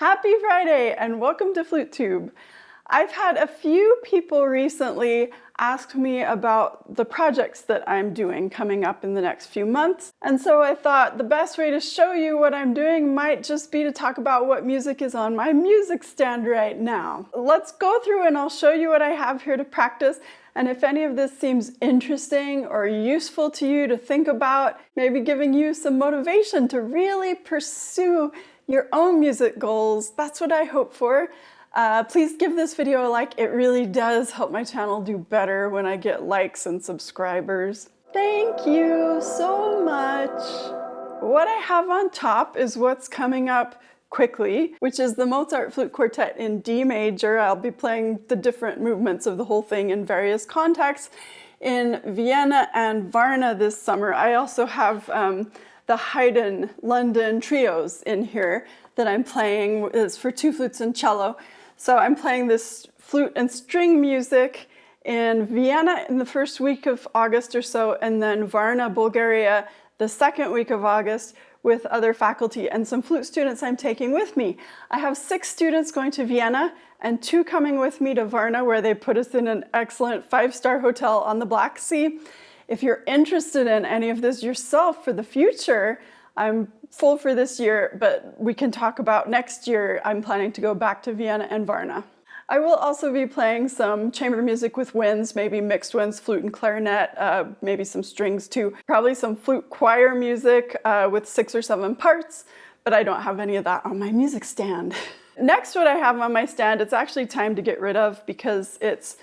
Happy Friday and welcome to FluteTube. I've had a few people recently ask me about the projects that I'm doing coming up in the next few months, and so I thought the best way to show you what I'm doing might just be to talk about what music is on my music stand right now. Let's go through and I'll show you what I have here to practice, and if any of this seems interesting or useful to you to think about, maybe giving you some motivation to really pursue your own music goals, that's what I hope for. Please give this video a like. It really does help my channel do better when I get likes and subscribers. Thank you so much. What I have on top is what's coming up quickly, which is the Mozart Flute Quartet in D major. I'll be playing the different movements of the whole thing in various contexts in Vienna and Varna this summer. I also have the Haydn London trios in here that I'm playing. It's for 2 flutes and cello. So I'm playing this flute and string music in Vienna in the first week of August or so, and then Varna, Bulgaria, the second week of August with other faculty and some flute students I'm taking with me. I have 6 students going to Vienna and 2 coming with me to Varna, where they put us in an excellent 5-star hotel on the Black Sea. If you're interested in any of this yourself for the future, I'm full for this year, but we can talk about next year. I'm planning to go back to Vienna and Varna. I will also be playing some chamber music with winds, maybe mixed winds, flute and clarinet, maybe some strings too. Probably some flute choir music with 6 or 7 parts, but I don't have any of that on my music stand. Next, what I have on my stand, it's actually time to get rid of because it's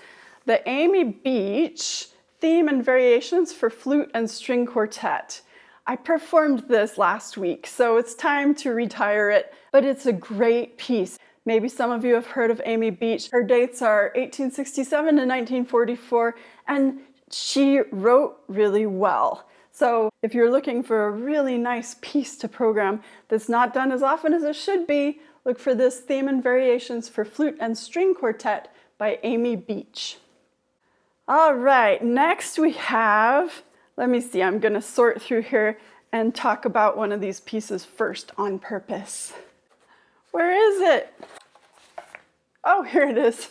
the Amy Beach Theme and Variations for Flute and String Quartet. I performed this last week, so it's time to retire it, but it's a great piece. Maybe some of you have heard of Amy Beach. Her dates are 1867 to 1944, and she wrote really well. So if you're looking for a really nice piece to program that's not done as often as it should be, look for this Theme and Variations for Flute and String Quartet by Amy Beach. All right, next we have, let me see, I'm going to sort through here and talk about one of these pieces first on purpose. Where is it? Oh, here it is.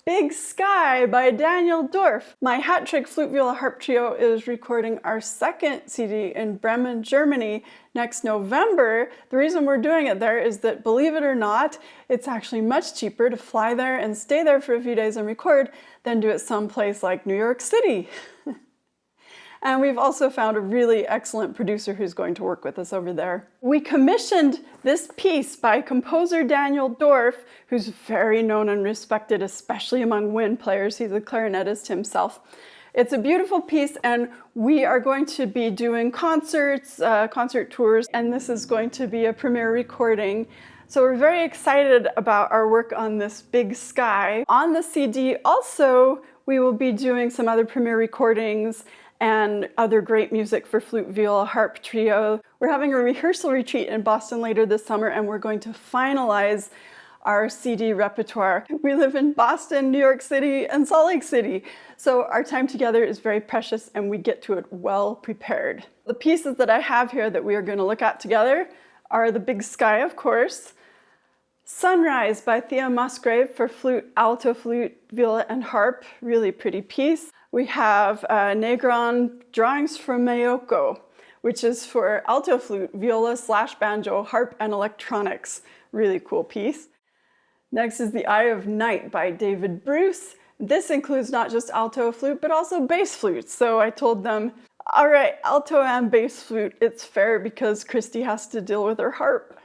Big Sky by Daniel Dorff. My hat trick flute-viola-harp trio is recording our 2nd CD in Bremen, Germany next November. The reason we're doing it there is that, believe it or not, it's actually much cheaper to fly there and stay there for a few days and record than do it someplace like New York City. And we've also found a really excellent producer who's going to work with us over there. We commissioned this piece by composer Daniel Dorff, who's very known and respected, especially among wind players. He's a clarinetist himself. It's a beautiful piece, and we are going to be doing concerts, concert tours, and this is going to be a premiere recording. So we're very excited about our work on this Big Sky. On the CD also, we will be doing some other premiere recordings and other great music for flute-viola-harp trio. We're having a rehearsal retreat in Boston later this summer, and we're going to finalize our CD repertoire. We live in Boston, New York City, and Salt Lake City, so our time together is very precious and we get to it well prepared. The pieces that I have here that we are going to look at together are the Big Sky, of course, Sunrise by Thea Musgrave for flute, alto flute, viola, and harp. Really pretty piece. We have Négron Drawings from Meyoko, which is for alto flute, viola/banjo, harp, and electronics. Really cool piece. Next is The Eye of Night by David Bruce. This includes not just alto flute, but also bass flute. So I told them, all right, alto and bass flute, it's fair because Kristi has to deal with her harp.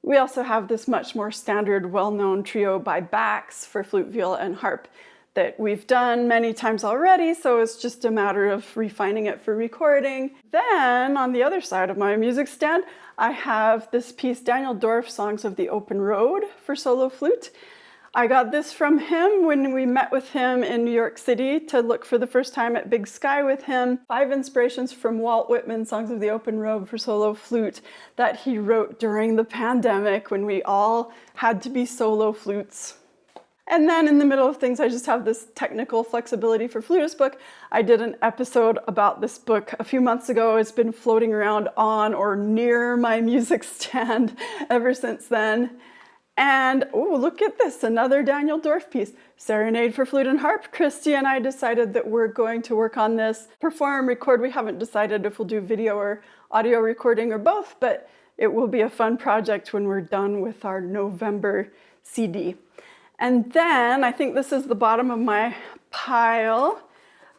We also have this much more standard, well-known trio by Bax for flute, viola, and harp that we've done many times already, so it's just a matter of refining it for recording. Then, on the other side of my music stand, I have this piece, Daniel Dorff, Songs of the Open Road for solo flute. I got this from him when we met with him in New York City to look for the first time at Big Sky with him. 5 inspirations from Walt Whitman, Songs of the Open Road for solo flute, that he wrote during the pandemic when we all had to be solo flutes. And then in the middle of things, I just have this technical flexibility for flutist book. I did an episode about this book a few months ago. It's been floating around on or near my music stand ever since then. And oh, look at this, another Daniel Dorff piece, Serenade for Flute and Harp. Kristi and I decided that we're going to work on this, perform, record. We haven't decided if we'll do video or audio recording or both, but it will be a fun project when we're done with our November CD. And then, I think this is the bottom of my pile,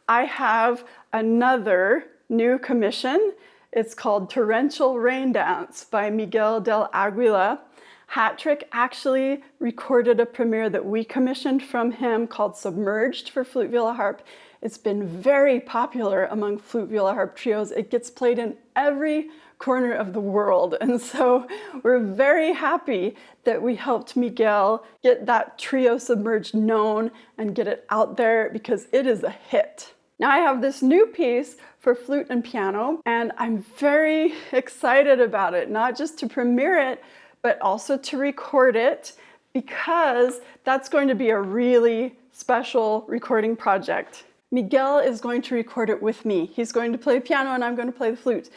I have another new commission. It's called Torrential Rain Dance by Miguel del Aguila. Hat Trick actually recorded a premiere that we commissioned from him called Submerged for flute-viola-harp. It's been very popular among flute-viola-harp trios. It gets played in every corner of the world, and so we're very happy that we helped Miguel get that trio Submerged known and get it out there because it is a hit. Now I have this new piece for flute and piano, and I'm very excited about it, not just to premiere it, but also to record it, because that's going to be a really special recording project. Miguel is going to record it with me. He's going to play piano and I'm going to play the flute.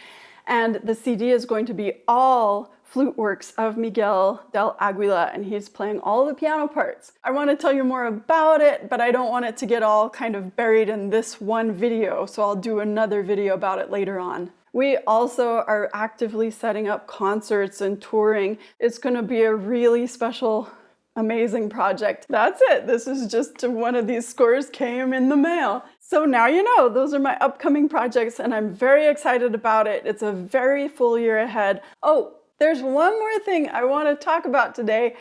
And the CD is going to be all flute works of Miguel del Aguila, and he's playing all the piano parts. I want to tell you more about it, but I don't want it to get all kind of buried in this one video, so I'll do another video about it later on. We also are actively setting up concerts and touring. It's going to be a really special, amazing project. That's it. This is just one of these scores came in the mail. So now you know, those are my upcoming projects and I'm very excited about it. It's a very full year ahead. Oh, there's one more thing I want to talk about today.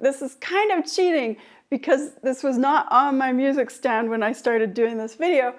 This is kind of cheating because this was not on my music stand when I started doing this video,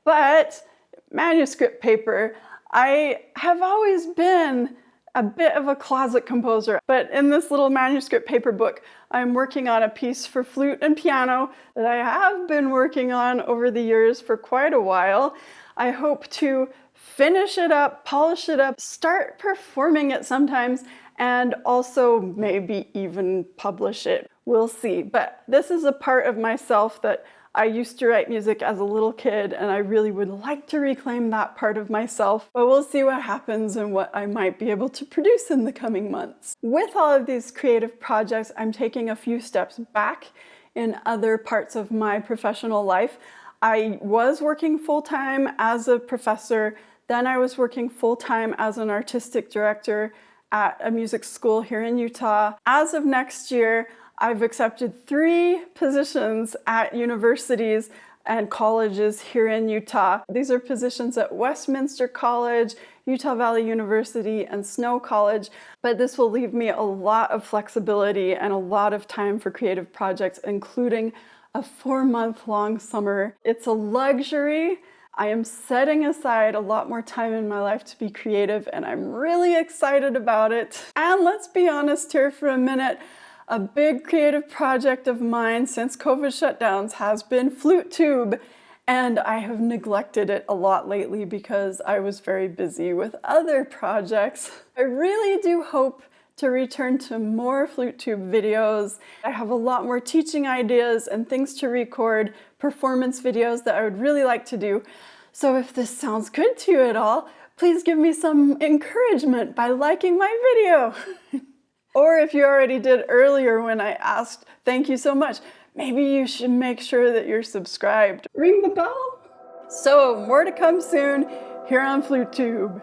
but manuscript paper. I have always been a bit of a closet composer, but in this little manuscript paper book, I'm working on a piece for flute and piano that I have been working on over the years for quite a while. I hope to finish it up, polish it up, start performing it sometimes, and also maybe even publish it. We'll see. But this is a part of myself that I used to write music as a little kid, and I really would like to reclaim that part of myself, but we'll see what happens and what I might be able to produce in the coming months. With all of these creative projects, I'm taking a few steps back in other parts of my professional life. I was working full-time as a professor, then I was working full-time as an artistic director at a music school here in Utah. As of next year, I've accepted 3 positions at universities and colleges here in Utah. These are positions at Westminster College, Utah Valley University, and Snow College, but this will leave me a lot of flexibility and a lot of time for creative projects, including a 4-month-long summer. It's a luxury. I am setting aside a lot more time in my life to be creative, and I'm really excited about it. And let's be honest here for a minute. A big creative project of mine since COVID shutdowns has been FluteTube, and I have neglected it a lot lately because I was very busy with other projects. I really do hope to return to more FluteTube videos. I have a lot more teaching ideas and things to record, performance videos that I would really like to do. So if this sounds good to you at all, please give me some encouragement by liking my video. Or if you already did earlier when I asked, thank you so much, maybe you should make sure that you're subscribed. Ring the bell. So more to come soon here on FluteTube.